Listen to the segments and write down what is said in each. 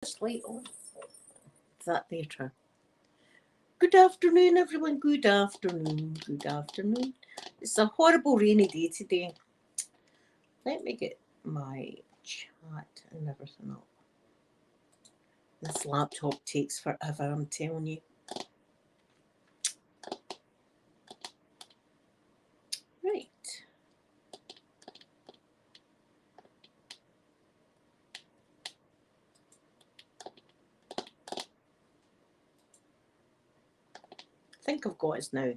Just light on. Is that better? Good afternoon, everyone. Good afternoon. Good afternoon. It's a horrible rainy day today. Let me get my chat and everything up. This laptop takes forever, I'm telling you. Right. I think I've got us now.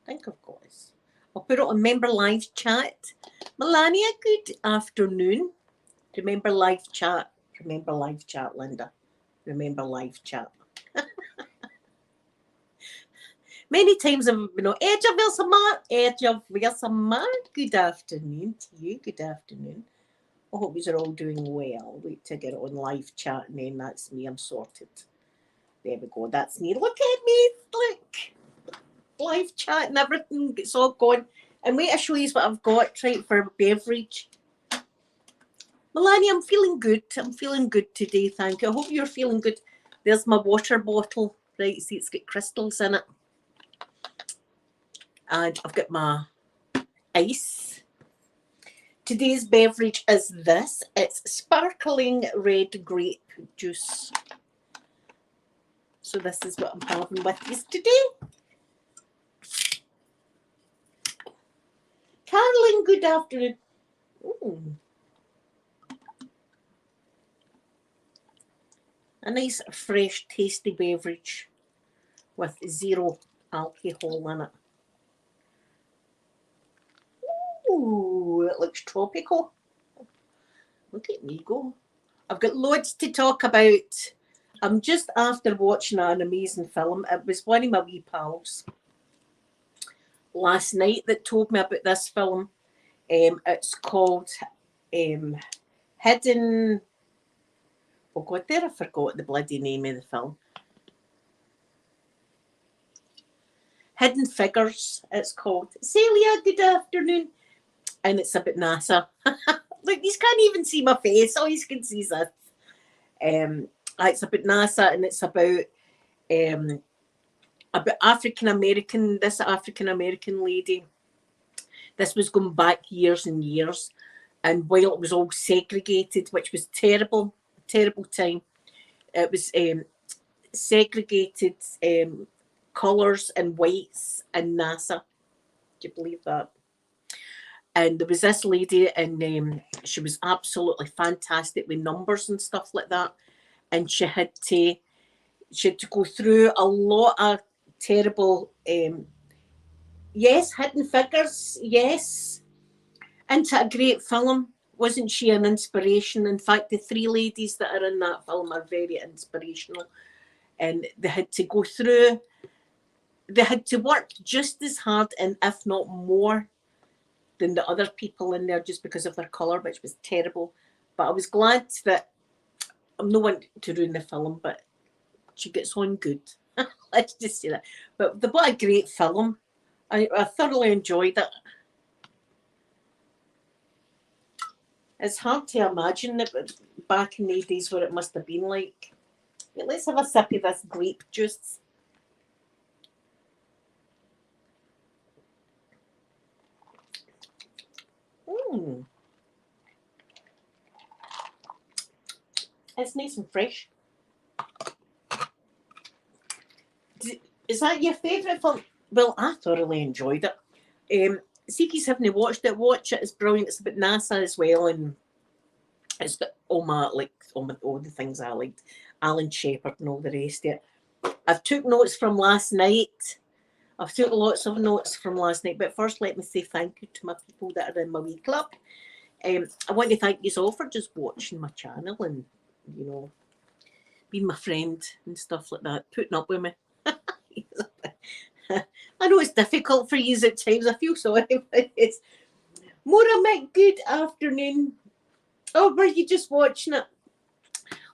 I'll put it on member live chat. Melania, good afternoon. Remember live chat. Remember live chat, Linda. Remember live chat. Many times I've been on Edja Good afternoon to you. Good afternoon. I hope you're all doing well. Wait till I get it on live chat and then that's me. I'm sorted. There we go. That's me. Look at me. Look. Live chat and everything. It's all gone. And wait, I'll show you what I've got right for beverage. Melania, I'm feeling good. I'm feeling good today, thank you. I hope you're feeling good. There's my water bottle. Right, see, it's got crystals in it. And I've got my ice. Today's beverage is this. It's sparkling red grape juice. So this is what I'm having with you today. Caroline, good afternoon. Ooh. A nice, fresh, tasty beverage with zero alcohol in it. Ooh, it looks tropical. Look at me go. I've got loads to talk about. I'm just after watching an amazing film. It was one of my wee pals last night that told me about this film. It's called Hidden... Oh God, there I forgot the bloody name of the film. Hidden Figures, it's called. Celia, good afternoon. And it's about NASA. Look, you can't even see my face. All you can see is this. It's about NASA and it's about African American lady. This was going back years and years. And while it was all segregated, which was terrible time, it was segregated colours and whites in NASA. Do you believe that? And there was this lady, and she was absolutely fantastic with numbers and stuff like that. And she had to go through a lot of terrible, yes, Hidden Figures, yes. Into a great film. Wasn't she an inspiration? In fact, the three ladies that are in that film are very inspirational. And they had to go through, they had to work just as hard and if not more than the other people in there just because of their colour, which was terrible. But I was glad that, I'm no one to ruin the film, but she gets on good. Let's just say that. But what a great film. I thoroughly enjoyed it. It's hard to imagine that back in the days what it must have been like. But let's have a sip of this grape juice. It's nice and fresh. Is that your favourite film? Well, I thoroughly enjoyed it. See if you haven't watched it, watch it. It's brilliant. It's about NASA as well, and it's got all the things I liked. Alan Shepard and all the rest of it. I've took notes from last night. I've took lots of notes from last night. But first, let me say thank you to my people that are in my wee club. I want to thank you all for just watching my channel and, you know, being my friend and stuff like that, putting up with me. I know it's difficult for you at times. I feel sorry for it. Maura Mick, good afternoon. Oh, were you just watching it?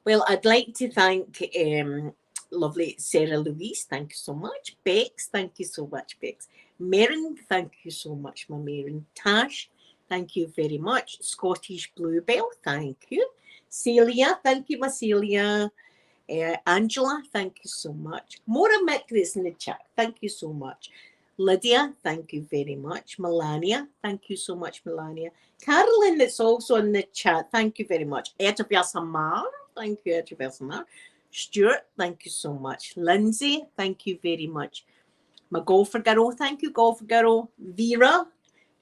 Well, I'd like to thank lovely Sarah Louise. Thank you so much. Bex, thank you so much, Bex. Merrin, thank you so much, my Merrin. Tash, thank you very much. Scottish Bluebell, thank you. Celia, thank you, my Celia. Angela, thank you so much. Maura Mick in the chat, thank you so much. Lydia, thank you very much. Melania, thank you so much, Melania. Carolyn, that's also in the chat, thank you very much. Edward Samar, thank you, Edward Samar. Stuart, thank you so much. Lindsay, thank you very much. My golfer girl, thank you, golfer girl. Vera,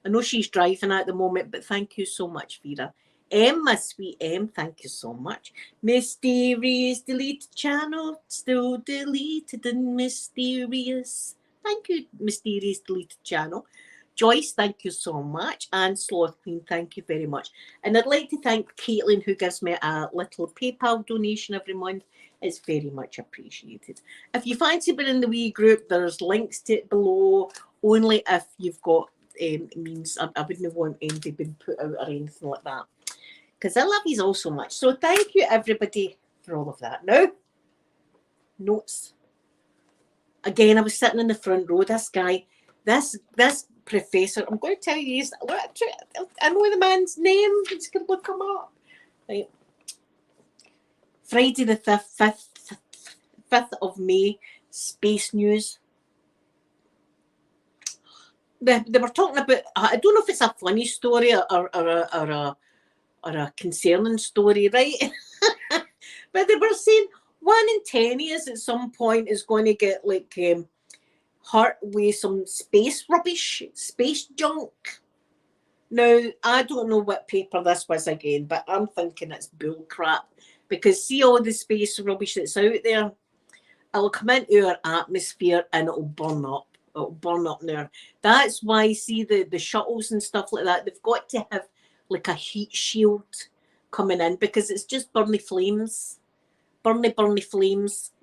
I know she's driving at the moment, but thank you so much, Vera. My sweet M, thank you so much. Mysterious deleted channel, still deleted and mysterious. Thank you, Mysterious deleted channel. Joyce, thank you so much. And Sloth Queen, thank you very much. And I'd like to thank Caitlin, who gives me a little PayPal donation every month. It's very much appreciated. If you fancy being in the wee group, there's links to it below, only if you've got means. I wouldn't want anything being put out or anything like that, because I love you all so much. So thank you, everybody, for all of that. Now, notes. Again, I was sitting in the front row. This guy, this professor, I'm going to tell you, I know the man's name. Just going to look him up. Right. Friday the 5th of May, Space News. They were talking about, I don't know if it's a funny story or a concerning story, right? But they were saying 1 in 10 years at some point is going to get like hurt with some space rubbish, space junk. Now, I don't know what paper this was again, but I'm thinking it's bull crap, because see all the space rubbish that's out there, it'll come into our atmosphere and it'll burn up. It'll burn up there. That's why, see, the shuttles and stuff like that, they've got to have like a heat shield coming in, because it's just burny flames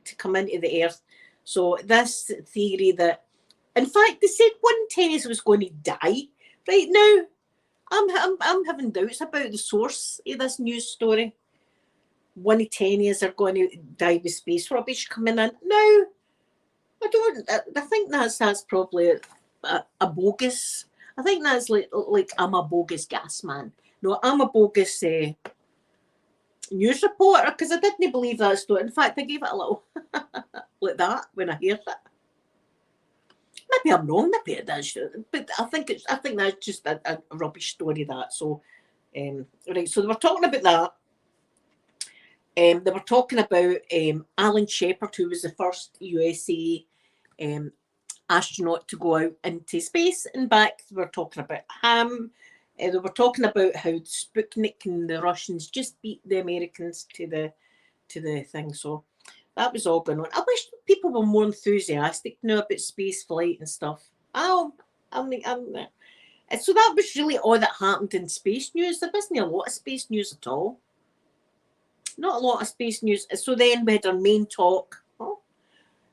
to come into the earth. So this theory that, in fact, they said 1 in 10 years was going to die. Right now, I'm having doubts about the source of this news story. 1 in 10 years are going to die with space rubbish coming in. No, I think that's probably a bogus. I think that's like I'm a bogus gas man. No, I'm a bogus news reporter, because I didn't believe that story. In fact, I gave it a little like that when I heard it. Maybe I'm wrong, maybe it is, but I think that's just a rubbish story, that. So, right. So they were talking about that. They were talking about Alan Shepard, who was the first USA astronaut to go out into space and back. They were talking about him. They were talking about how Sputnik and the Russians just beat the Americans to the thing. So that was all going on. I wish people were more enthusiastic now about space flight and stuff. So that was really all that happened in space news. There wasn't a lot of space news at all. Not a lot of space news. So then we had our main talk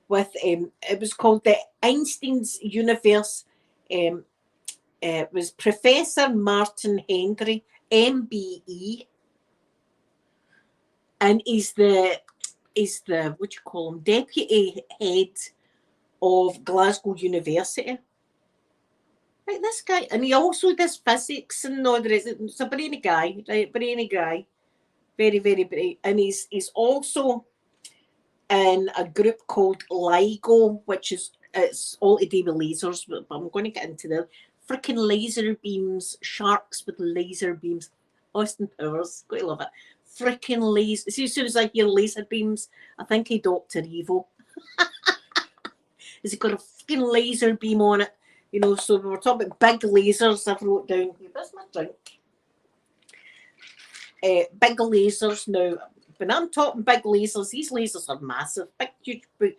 with it was called the Einstein's Universe. It was Professor Martin Hendry, MBE, and he's the what do you call him, deputy head of Glasgow University. Right, this guy, and he also does physics and all the rest. It's a brainy guy, right? Brainy guy, very, very bright, and he's also in a group called LIGO, which is, it's all to do with lasers, but I'm going to get into the freaking laser beams, sharks with laser beams. Austin Powers, got to love it. Freaking laser. See, as soon as I hear laser beams, I think of Dr. Evil. Has he got a freaking laser beam on it? You know, so we were talking about big lasers. I've wrote down here. That's my drink. Big lasers. Now, when I'm talking big lasers, these lasers are massive, big, huge. But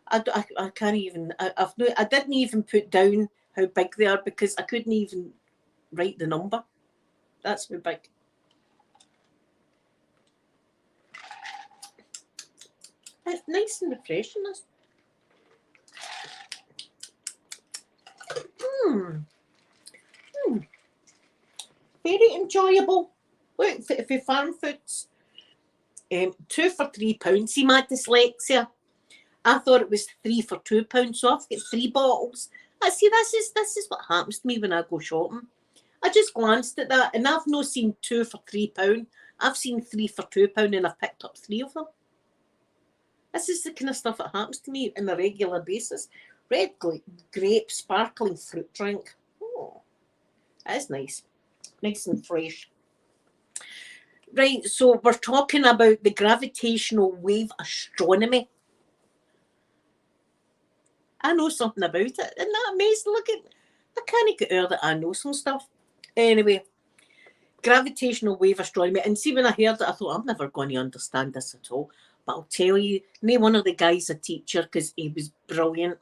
I can't even. I didn't even put down how big they are, because I couldn't even write the number. That's how big. It's nice and refreshing. Very enjoyable. Look, for farm foods. 2 for £3. See, my dyslexia. I thought it was 3 for £2, so I've got 3 bottles. I see, this is what happens to me when I go shopping. I just glanced at that, and I've not seen 2 for £3. I've seen 3 for £2, and I've picked up 3 of them. This is the kind of stuff that happens to me on a regular basis. Red grape sparkling fruit drink. Oh, that's nice. Nice and fresh. Right, so we're talking about the gravitational wave astronomy. I know something about it. Isn't that amazing? Look at, I can't get out that I know some stuff. Anyway, gravitational wave astronomy. And see, when I heard it, I thought, I'm never going to understand this at all. But I'll tell you, one of the guys a teacher, because he was brilliant.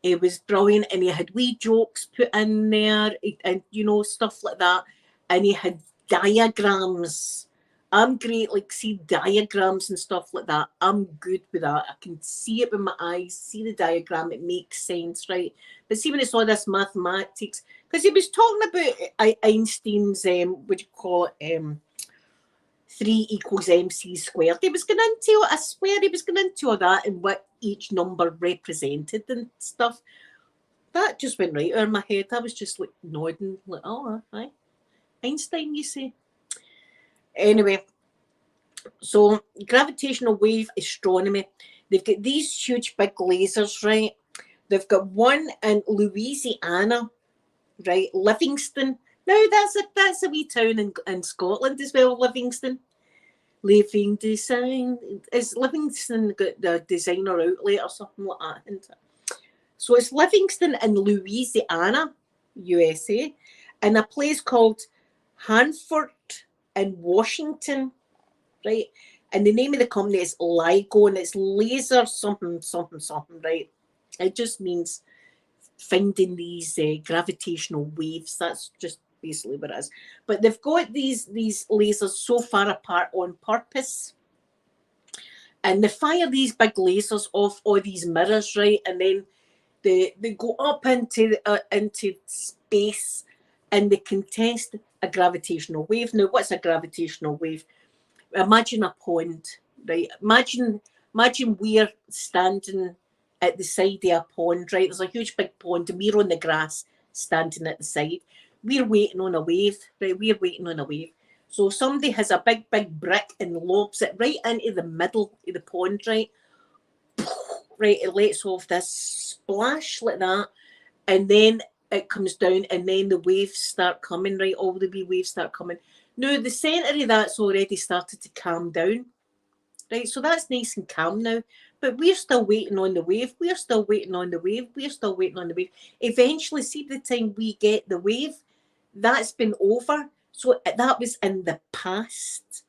He was brilliant, and he had wee jokes put in there, and stuff like that. And he had diagrams. I'm great, like, see diagrams and stuff like that. I'm good with that. I can see it with my eyes, see the diagram, it makes sense, right? But see, when it's all this mathematics, because he was talking about Einstein's, what do you call it, 3 equals mc squared. He was going into, I swear, he was going into all that and what each number represented and stuff. That just went right over my head. I was just like nodding, like, oh, hi, Einstein, you say. Anyway, so gravitational wave astronomy, they've got these huge big lasers, right? They've got one in Louisiana, right? Livingston. Now that's a wee town in Scotland as well, Livingston. Living Design. Is Livingston got the designer outlet or something like that, isn't it? So it's Livingston in Louisiana, USA, and a place called Hanford in Washington, right? And the name of the company is LIGO, and it's laser something, right? It just means finding these gravitational waves. That's just basically what it is. But they've got these lasers so far apart on purpose. And they fire these big lasers off all these mirrors, right? And then they go up into space, and they can test a gravitational wave. Now, what's a gravitational wave? Imagine a pond, right? Imagine we're standing at the side of a pond, right? There's a huge big pond, and we're on the grass standing at the side. We're waiting on a wave, right? We're waiting on a wave. So somebody has a big brick and lobs it right into the middle of the pond, right? Right, it lets off this splash like that, and then it comes down, and then the waves start coming, right? All the wee waves start coming. Now, the centre of that's already started to calm down, right? So that's nice and calm now. But we're still waiting on the wave. We're still waiting on the wave. We're still waiting on the wave. Eventually, see, the time we get the wave, that's been over. So that was in the past.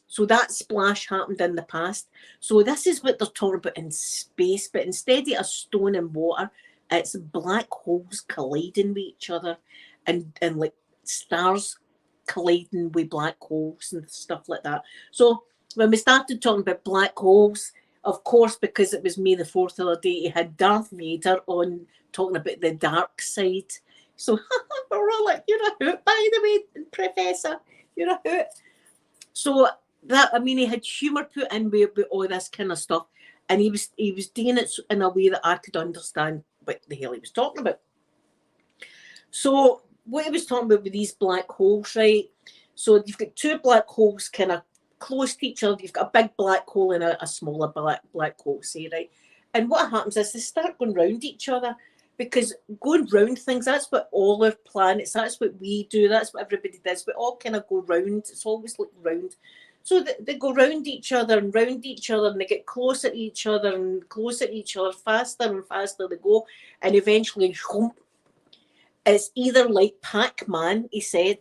So that splash happened in the past. So this is what they're talking about in space. But instead of a stone and water, it's black holes colliding with each other, and like stars colliding with black holes and stuff like that. So when we started talking about black holes, of course, because it was May the 4th the other day, you had Darth Vader on talking about the dark side. So we're all like, you're a hoot, by the way, Professor. You're a hoot. So that, I mean, he had humour put in with all this kind of stuff, and he was doing it in a way that I could understand what the hell he was talking about. So what he was talking about with these black holes, right? So you've got 2 black holes kind of close to each other. You've got a big black hole and a smaller black hole, say, right? And what happens is they start going round each other, because going round things, that's what all our planets, that's what we do, that's what everybody does. We all kind of go round. It's always like round. So they go round each other and round each other, and they get closer to each other and closer to each other, faster and faster they go, and eventually, it's either like Pac-Man, he said.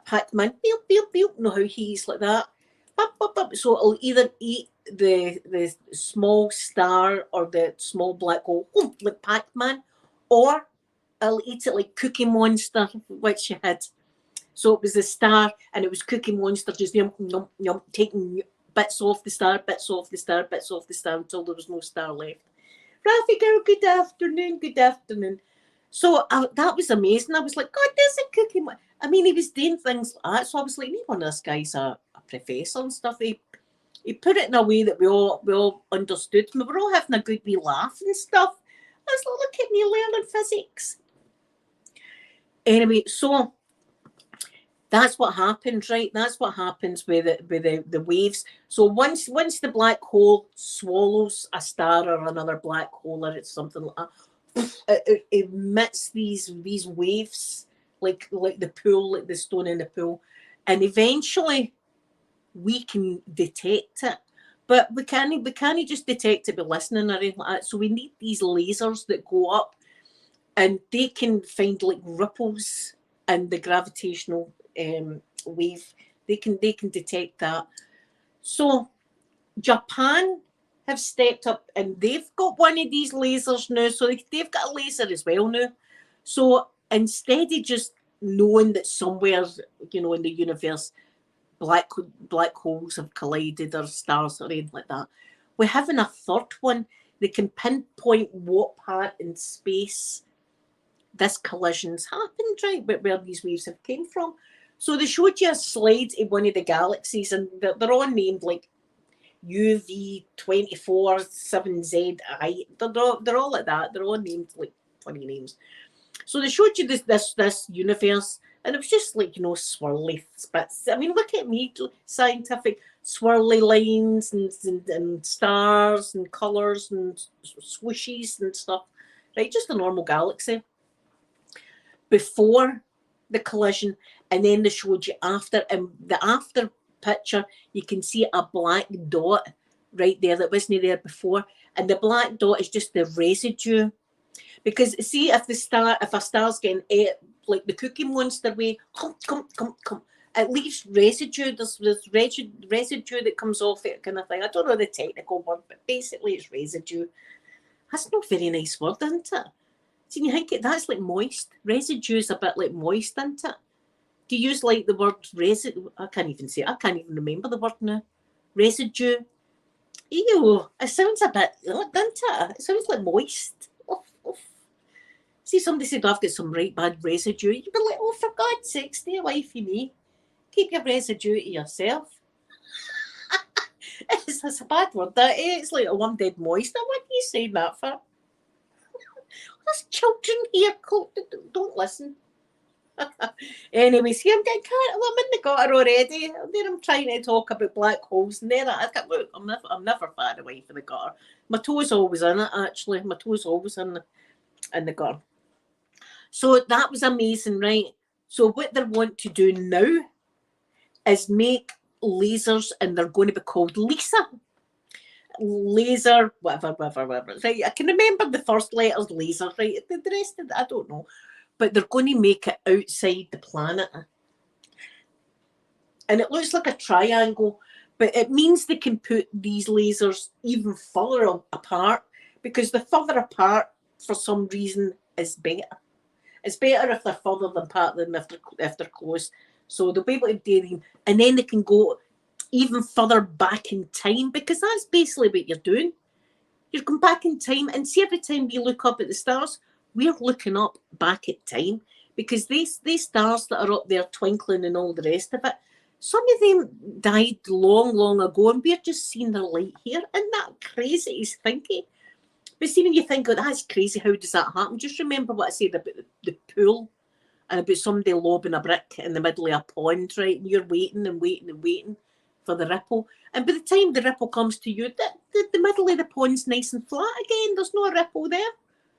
Pac-Man, beep, beep, beep, you know how he's like that. So it'll either eat the small star or the small black hole, like Pac-Man, or it'll eat it like Cookie Monster, which you had. So it was the star, and it was Cookie Monster just taking bits off the star, bits off the star, bits off the star until there was no star left. Rafi girl, good afternoon, good afternoon. So that was amazing. I was like, God, there's a Cookie Monster. I mean, he was doing things like that. So I was like, one of this guy's a professor and stuff. He put it in a way that we all understood. We were all having a good wee laugh and stuff. I was like, look at me learning physics. Anyway, so That's what happens, right? That's what happens with the waves. So once the black hole swallows a star or another black hole or it's something like that, it emits these waves like the pool, like the stone in the pool, and eventually we can detect it. But we can't just detect it by listening or anything like that. So we need these lasers that go up and they can find like ripples in the gravitational wave. They can detect that. So Japan have stepped up and they've got one of these lasers now. So they've got a laser as well now. So instead of just knowing that somewhere, in the universe, black black holes have collided or stars or anything like that, we're having a third one. They can pinpoint what part in space this collision's happened, right? Where these waves have came from. So they showed you a slide in one of the galaxies, and they're all named like UV247ZI. They're all like that. They're all named like funny names. So they showed you this universe, and it was just like swirly bits. I mean, look at me, scientific swirly lines and stars and colours and swooshes and stuff. Right, just a normal galaxy before the collision, and then they showed you after. And the after picture, you can see a black dot right there that wasn't there before, and the black dot is just the residue. Because see, if a star's getting like the Cookie Monster way, come, it leaves residue. There's residue that comes off it, kind of thing. I don't know the technical word, but basically it's residue. That's not a very nice word, isn't it? See, you think that's like moist. Residue is a bit like moist, isn't it? Do you use like the word residue? I can't even say it. I can't even remember the word now. Residue. Ew, it sounds a bit, doesn't it? It sounds like moist. Oof, oof. See, somebody said, I've got some right bad residue. You'd be like, oh, for God's sake, stay away from me. Keep your residue to yourself. It's a bad word, that it's like, oh, I'm dead moist. Now, what are you saying that for? There's children here. Don't listen. Anyway, see, I'm getting carried. I'm in the gutter already. There I'm trying to talk about black holes, and then look, I'm never far away from the gutter. My toe's always in it, actually. My toe's always in the gutter. So that was amazing, right? So what they want to do now is make lasers, and they're going to be called Lisa. Laser, whatever. Right? I can remember the first letters, laser, right? The rest of it, I don't know. But they're going to make it outside the planet. And it looks like a triangle, but it means they can put these lasers even further apart, because the further apart, for some reason, is better. It's better if they're further apart than if they're close. So they'll be able to do them, and then they can go even further back in time, because that's basically what you're doing. You're going back in time, and see, every time we look up at the stars, we're looking up back at time, because these stars that are up there twinkling and all the rest of it, some of them died long, long ago, and we're just seeing their light here. Isn't that crazy? It's thinking. But see, when you think, oh, that's crazy, how does that happen? Just remember what I said about the pool and about somebody lobbing a brick in the middle of a pond, right? And you're waiting and waiting and waiting for the ripple. And by the time the ripple comes to you, the middle of the pond's nice and flat again. There's no ripple there.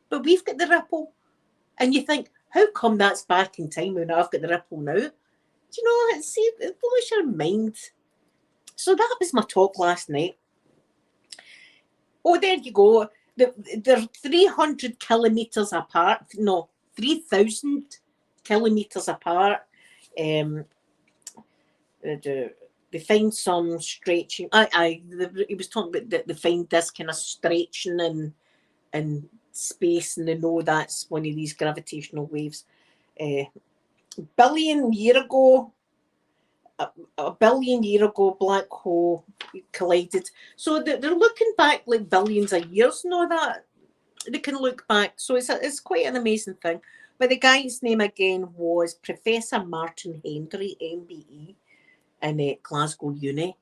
But we've got the ripple. And you think, how come that's back in time when I've got the ripple now? Do you know, it blows your mind. So that was my talk last night. Oh, there you go. They're 300 kilometres apart. No, 3,000 kilometres apart. They find some stretching. He was talking about they find this kind of stretching in space, and they know that's one of these gravitational waves. Billion year ago, a billion year ago, black hole collided. So they're looking back like billions of years and all that. They can look back. So it's quite an amazing thing. But the guy's name again was Professor Martin Hendry, MBE, in Glasgow Uni.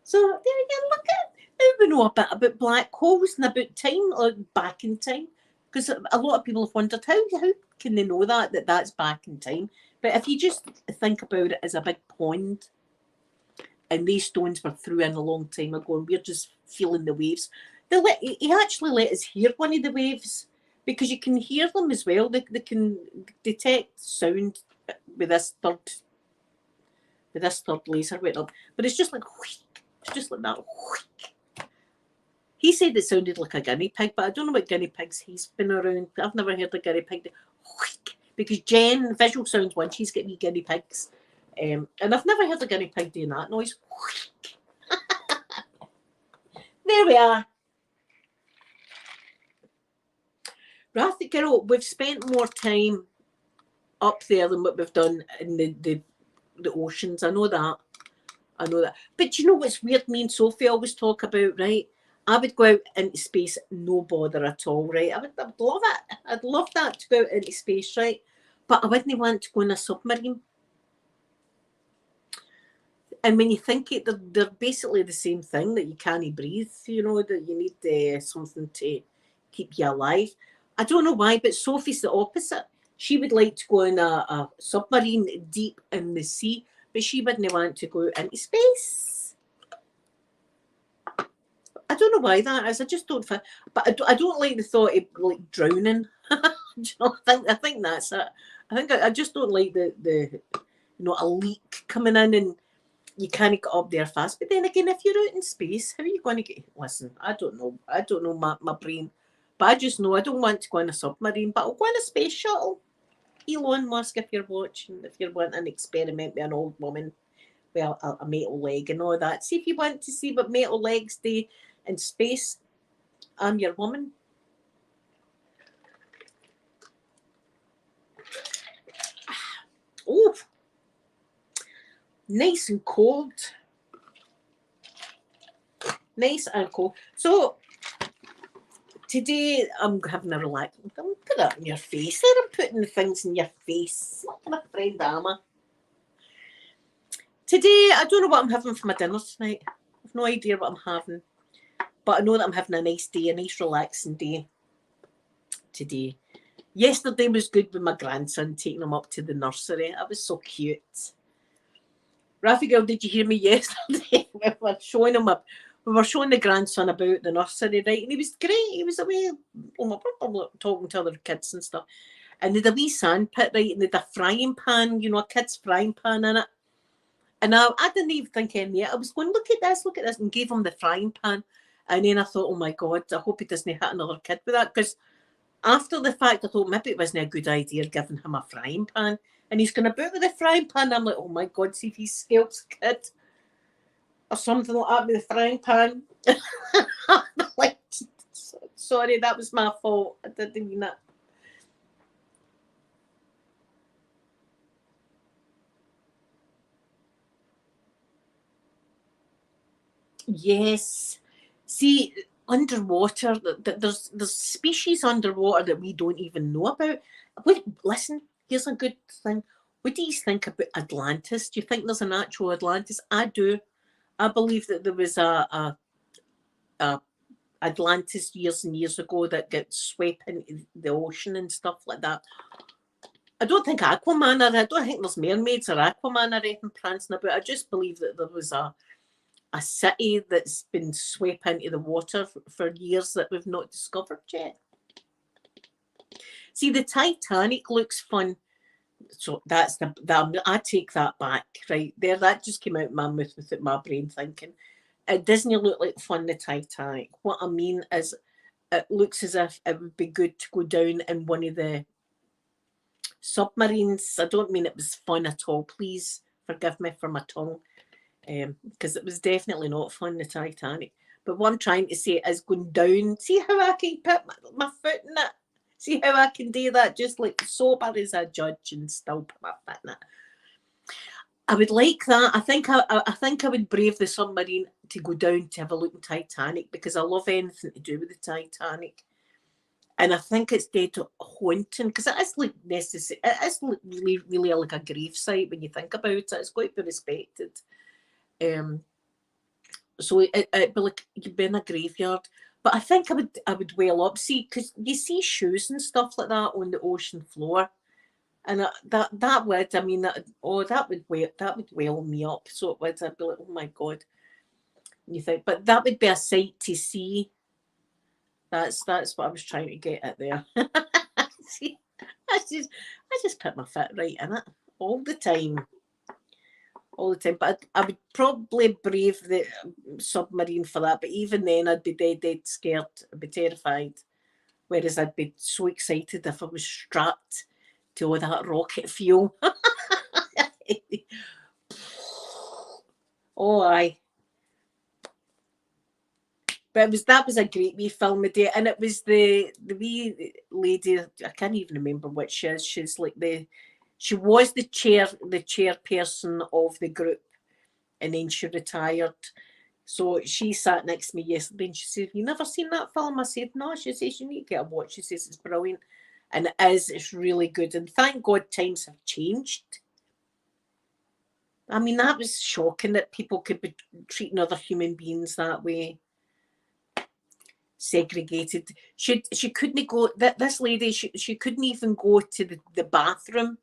So there you look at. Now we know a bit about black holes and about time, like back in time. Because a lot of people have wondered, how can they know that's back in time? But if you just think about it as a big pond, and these stones were through in a long time ago, and we're just feeling the waves. He actually let us hear one of the waves, because you can hear them as well. They can detect sound with this third laser went up, but it's just like wheek. It's just like that. Wheek. He said it sounded like a guinea pig, but I don't know what guinea pigs he's been around. I've never heard a guinea pig. Wheek. Because Jen, visual sounds one, she's got wee guinea pigs. And I've never heard a guinea pig doing that noise. There we are. Rather, girl, we've spent more time up there than what we've done in the oceans. I know that. But you know what's weird? Me and Sophie always talk about, right? I would go out into space, no bother at all, right? I would love it. I'd love that, to go out into space, right? But I wouldn't want to go in a submarine. And when you think it, they're basically the same thing, that you can't breathe, you know, that you need something to keep you alive. I don't know why, but Sophie's the opposite. She would like to go in a submarine deep in the sea, but she wouldn't want to go into space. I don't know why that is. I just don't. But I don't like the thought of like drowning. You know, I think that's it. I just don't like the a leak coming in and you can't get up there fast. But then again, if you're out in space, how are you going to get? Listen, I don't know my brain, but I just know I don't want to go in a submarine. But I'll go in a space shuttle. Elon Musk, if you're watching, if you're wanting an experiment with an old woman with a metal leg and all that, see if you want to see what metal legs do in space. I'm your woman. Oh, nice and cold. Nice and cold. So today I'm having a relax. Don't put that in your face. I'm putting things in your face. What kind of friend am I? Today I don't know what I'm having for my dinner tonight. I've no idea what I'm having. But I know that I'm having a nice day, a nice relaxing day today. Yesterday was good with my grandson, taking him up to the nursery. That was so cute. Rafi girl, did you hear me yesterday? we were showing the grandson about the nursery, right? And he was great. He was away talking to other kids and stuff. And they had a wee sand pit, right? And they had a frying pan, a kid's frying pan in it. And I didn't even think any of it. I was going, look at this, and gave him the frying pan. And then I thought, oh my God, I hope he doesn't hit another kid with that. Because after the fact, I thought maybe it wasn't a good idea giving him a frying pan. And he's going to boot with the frying pan. I'm like, oh my God, see if he scalps a kid or something like that with the frying pan. Like, sorry, that was my fault. I didn't mean that. Yes. See, underwater, there's species underwater that we don't even know about. Listen, here's a good thing. What do you think about Atlantis? Do you think there's an actual Atlantis? I do. I believe that there was a Atlantis years and years ago that got swept into the ocean and stuff like that. I don't think Aquaman, I don't think there's mermaids or Aquaman or anything prancing about. I just believe that there was a city that's been swept into the water for years that we've not discovered yet. See, the Titanic looks fun. So that's I take that back, right there. That just came out of my mouth without my brain thinking. It doesn't look like fun, the Titanic. What I mean is, it looks as if it would be good to go down in one of the submarines. I don't mean it was fun at all. Please forgive me for my tongue. Because it was definitely not fun, the Titanic. But what I'm trying to say is going down. See how I can put my foot in it? See how I can do that just like sober as a judge and still put my foot in it? I would like that. I think I would brave the submarine to go down to have a look at Titanic, because I love anything to do with the Titanic. And I think it's dead haunting, because it is like necessary. It is really like a grave site when you think about it. It's got to be respected. So it'd be like you'd be in a graveyard. But I think I would well up. See, because you see shoes and stuff like that on the ocean floor. And that would, I mean, that would whale me up. So it would. I'd be like, oh my god. And you think, but that would be a sight to see. That's what I was trying to get at there. See, I just put my foot right in it all the time, all the time. But I would probably brave the submarine for that. But even then, I'd be dead scared. I'd be terrified. Whereas I'd be so excited if I was strapped to all that rocket fuel. Oh, aye. But that was a great wee film of day, and it was the wee lady. I can't even remember what she is. She's like she was the chairperson of the group, and then she retired. So she sat next to me yesterday, and she said, "You never seen that film?" I said, "No." She says, "You need to get a watch." She says, "It's brilliant," and it is. It's really good, and thank God times have changed. I mean, that was shocking that people could be treating other human beings that way. Segregated. She couldn't go. This lady, she couldn't even go to the bathroom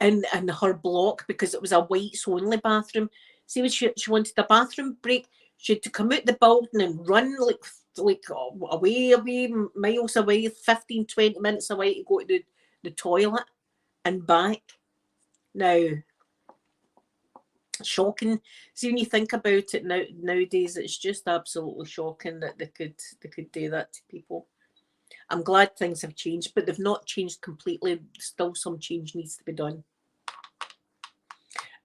in her block because it was a whites only bathroom. See, when she wanted a bathroom break, she had to come out the building and run like away, miles away, 15, 20 minutes away to go to the toilet and back. Now, shocking. See, when you think about it nowadays, it's just absolutely shocking that they could do that to people. I'm glad things have changed, but they've not changed completely. Still, some change needs to be done.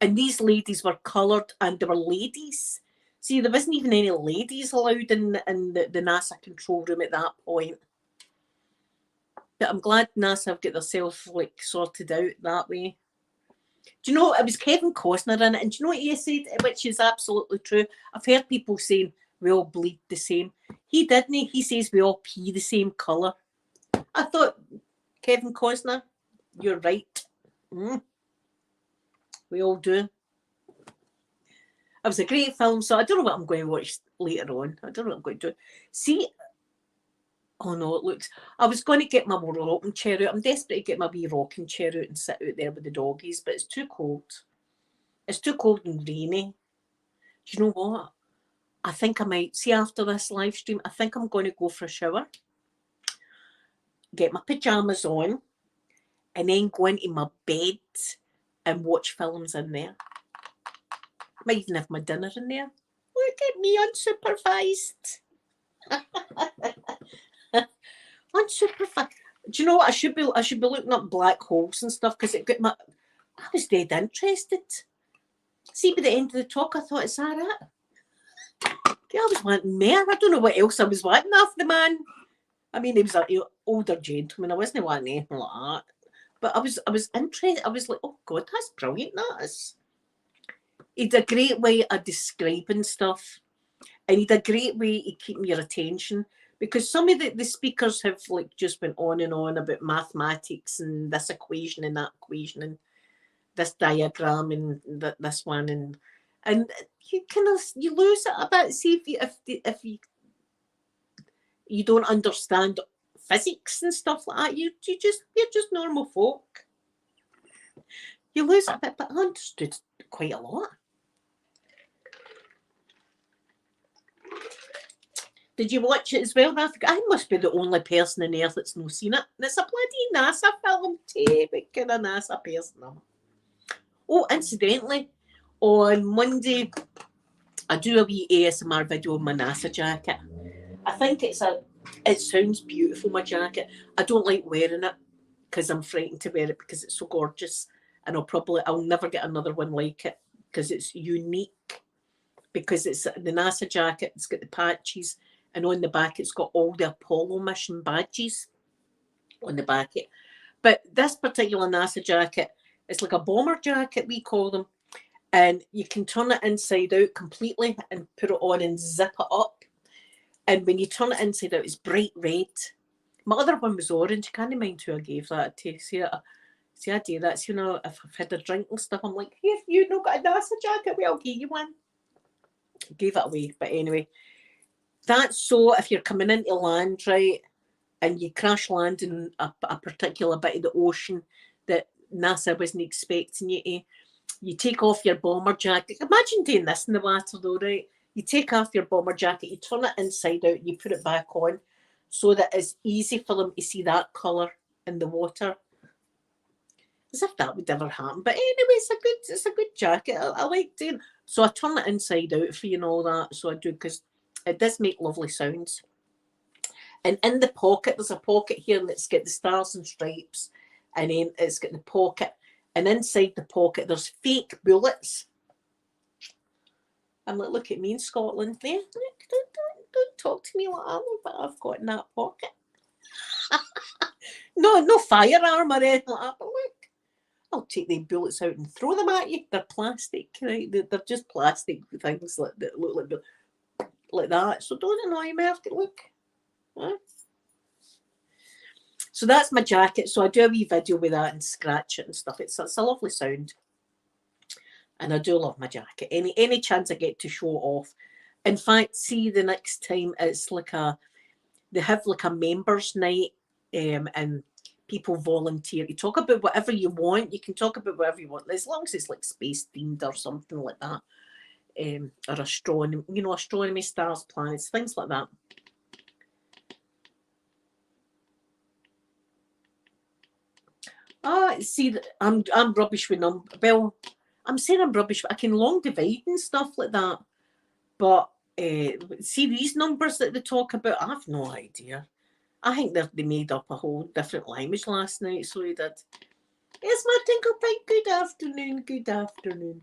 And these ladies were coloured, and they were ladies. See, there wasn't even any ladies allowed in the NASA control room at that point. But I'm glad NASA have got themselves like sorted out that way. Do you know, it was Kevin Costner in it, and do you know what he said, which is absolutely true? I've heard people saying we all bleed the same. He didn't. He says we all pee the same colour. I thought, Kevin Costner, you're right. We all do. It was a great film, so I don't know what I'm going to watch later on. I don't know what I'm going to do. See, oh no, it looks. I was going to get my rocking chair out. I'm desperate to get my wee rocking chair out and sit out there with the doggies, but it's too cold. It's too cold and rainy. Do you know what? I think I might, see after this live stream, I think I'm going to go for a shower, get my pyjamas on, and then go into my bed and watch films in there. Might even have my dinner in there. Look at me, unsupervised. Unsupervised. Do you know what? I should be looking up black holes and stuff because it got my. I was dead interested. See, by the end of the talk, I thought, is that it? Yeah, I was wanting more. I don't know what else I was wanting off the man. I mean, he was an older gentleman. I wasn't wanting anything like that. But I was interested. I was like, oh God, that's brilliant. That is. He'd a great way of describing stuff, and he'd a great way of keeping your attention. Because some of the speakers have like just went on and on about mathematics and this equation and that equation and this diagram and this one and you kind of you lose it a bit. See if you don't understand physics and stuff like that, you're just normal folk. You lose it a bit, but I understood quite a lot. Did you watch it as well, Rafika? I must be the only person on earth that's not seen it. And it's a bloody NASA film too. What kind of NASA person am I? Oh, incidentally, on Monday, I do a wee ASMR video of my NASA jacket. I think it sounds beautiful, my jacket. I don't like wearing it because I'm frightened to wear it because it's so gorgeous. And I'll never get another one like it because it's unique. Because it's the NASA jacket, it's got the patches, and on the back it's got all the Apollo mission badges on the back. But this particular NASA jacket, it's like a bomber jacket, we call them, and you can turn it inside out completely and put it on and zip it up. And when you turn it inside out, it's bright red. My other one was orange. I can't mind who I gave that to. See, I do that. So, if I've had a drink and stuff, I'm like, here, you not got a NASA jacket? Well, I'll give you one. Gave it away. But anyway, that's so if you're coming into land, right, and you crash land in a particular bit of the ocean NASA wasn't expecting you to. You take off your bomber jacket. Imagine doing this in the water though, right? You take off your bomber jacket, you turn it inside out, you put it back on so that it's easy for them to see that colour in the water. As if that would ever happen. But anyway, it's a good jacket. I like doing. So I turn it inside out for you and all that. So I do, because it does make lovely sounds. And in the pocket, there's a pocket here and it's got the stars and stripes. And then it's got the pocket. And inside the pocket, there's fake bullets. I'm like, look at me in Scotland there. Don't talk to me like that, but I've got in that pocket. No firearm or anything like that, but look. I'll take the bullets out and throw them at you. They're plastic, right? They're just plastic things that look like that. So don't annoy me. I have to look. Huh? So that's my jacket. So I do a wee video with that and scratch it and stuff. It's a lovely sound. And I do love my jacket. Any chance I get to show off. In fact, see, the next time it's like they have like a members night, and people volunteer to talk about whatever you want. You can talk about whatever you want, as long as it's like space themed or something like that, or astronomy, astronomy, stars, planets, things like that. See, I'm rubbish with numbers. Well, I'm saying I'm rubbish. I can long divide and stuff like that, but see these numbers that they talk about, I have no idea. I think they made up a whole different language last night, so they did. Yes, my tinkle pike, good afternoon, good afternoon.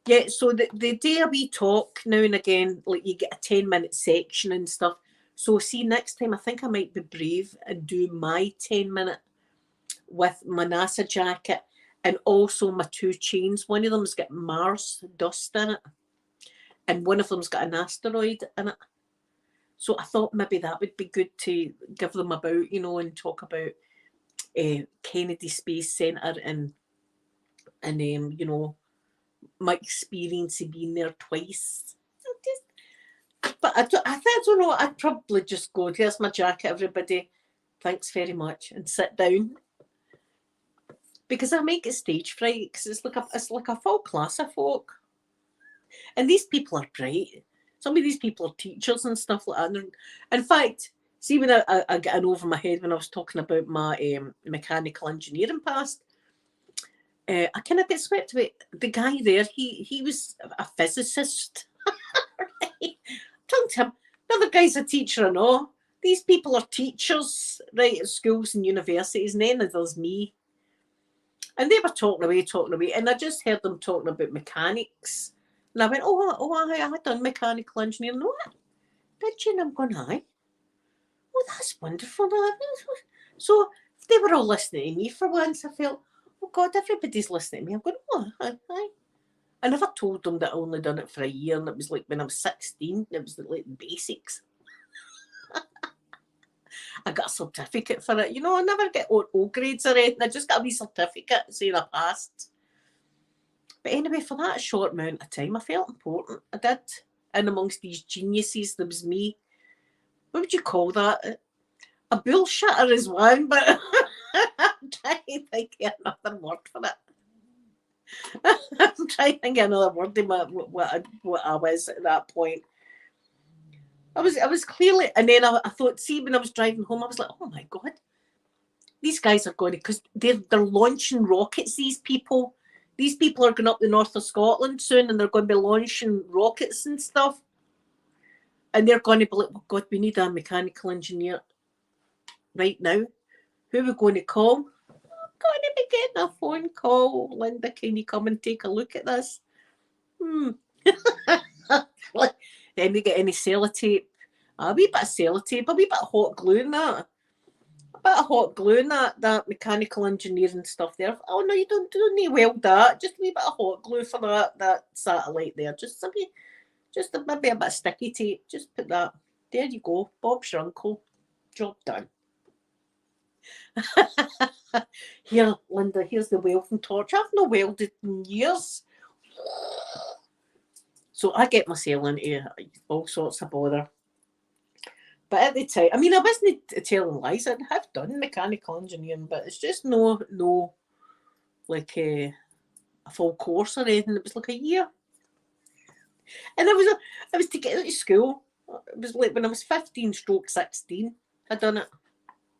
Yeah, so the day we talk now and again, like you get a 10-minute section and stuff. So see, next time I think I might be brave and do my 10-minute with my NASA jacket and also my 2 chains. One of them's got Mars dust in it, and one of them's got an asteroid in it. So I thought maybe that would be good to give them about, and talk about Kennedy Space Centre and my experience of being there twice. But I don't know. I'd probably just go, here's my jacket, everybody. Thanks very much, and sit down. Because I might get stage fright, because it's like a full class of folk. And these people are bright. Some of these people are teachers and stuff like that. In fact, see, when I got an over my head when I was talking about my mechanical engineering past, I kind of get swept away. The guy there, he was a physicist. Right? Talking to him, the other guy's a teacher and all. These people are teachers, right, at schools and universities, and then there's me. And they were talking away, and I just heard them talking about mechanics. And I went, I had done mechanical engineering. No, did you? And I'm going, aye. Oh, that's wonderful. So if they were all listening to me for once, I felt, oh God, everybody's listening to me. I'm going, oh, aye. I never told them that I only done it for a year, and it was like when I was 16, it was like the basics. I got a certificate for it. I never get O grades or anything. I just got a wee certificate saying I passed. But anyway, for that short amount of time, I felt important. I did. And amongst these geniuses, there was me. What would you call that? A bullshitter is one, but I'm trying to think of another word for it. I'm trying to think of another word in what I was at that point. I was clearly, and then I thought, see, when I was driving home, I was like, oh my God, these guys are going to, because they're launching rockets, these people. These people are going up the north of Scotland soon, and they're going to be launching rockets and stuff. And they're going to be like, oh God, we need a mechanical engineer right now. Who are we going to call? I'm going to be getting a phone call. Linda, can you come and take a look at this? Then we get any sellotape. A wee bit of sellotape, a wee bit of hot glue in that. A bit of hot glue in that mechanical engineering stuff there. Oh no, you don't need to weld that. Just a wee bit of hot glue for that satellite there. Just maybe a bit of sticky tape. Just put that. There you go. Bob's your uncle. Job done. Here, Linda, here's the welding torch. I've not welded in years. So I get myself into all sorts of bother. But at the time, I wasn't telling lies. I have done mechanical engineering, but it's just no like a full course or anything. It was like a year. And I was to get out of school. It was like when I was 15 stroke 16. I'd done it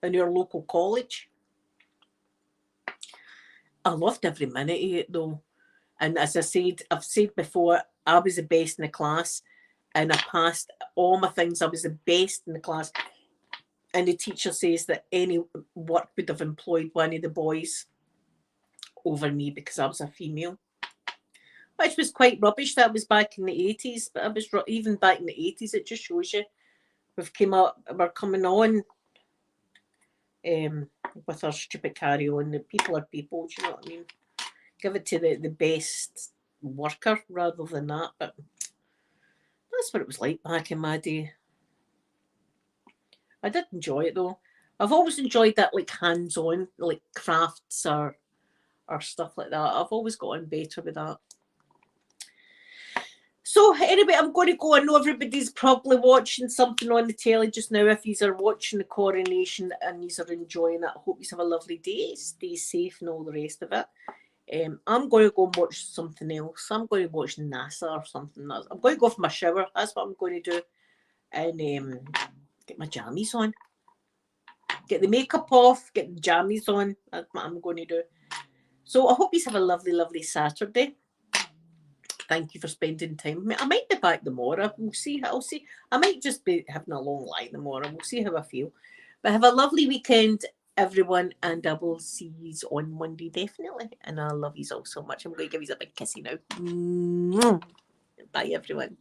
in our local college. I loved every minute of it though. And as I've said before, I was the best in the class and I passed all my things. I was the best in the class. And the teacher says that any work would have employed one of the boys over me because I was a female. Which was quite rubbish. That was back in the 80s. But I was even back in the 80s, it just shows you we're coming on with our stupid carry on. The people are people, do you know what I mean? Give it to the best worker rather than that. But that's what it was like back in my day. I did enjoy it though. I've always enjoyed that like hands-on, like crafts or stuff like that. I've always gotten better with that. So anyway, I'm going to go. I know everybody's probably watching something on the telly just now. If you are watching the coronation and you are enjoying it, I hope you have a lovely day. Stay safe and all the rest of it. I'm going to go and watch something else. I'm going to watch NASA or something else. I'm going to go for my shower. That's what I'm going to do. And get my jammies on. Get the makeup off. Get the jammies on. That's what I'm going to do. So I hope you have a lovely, lovely Saturday. Thank you for spending time with me. I might be back tomorrow. We'll see. I'll see. I might just be having a long lie tomorrow. We'll see how I feel. But have a lovely weekend, everyone, and I will see you on Monday, definitely. And I love you all so much. I'm going to give you a big kissy now. Bye, everyone.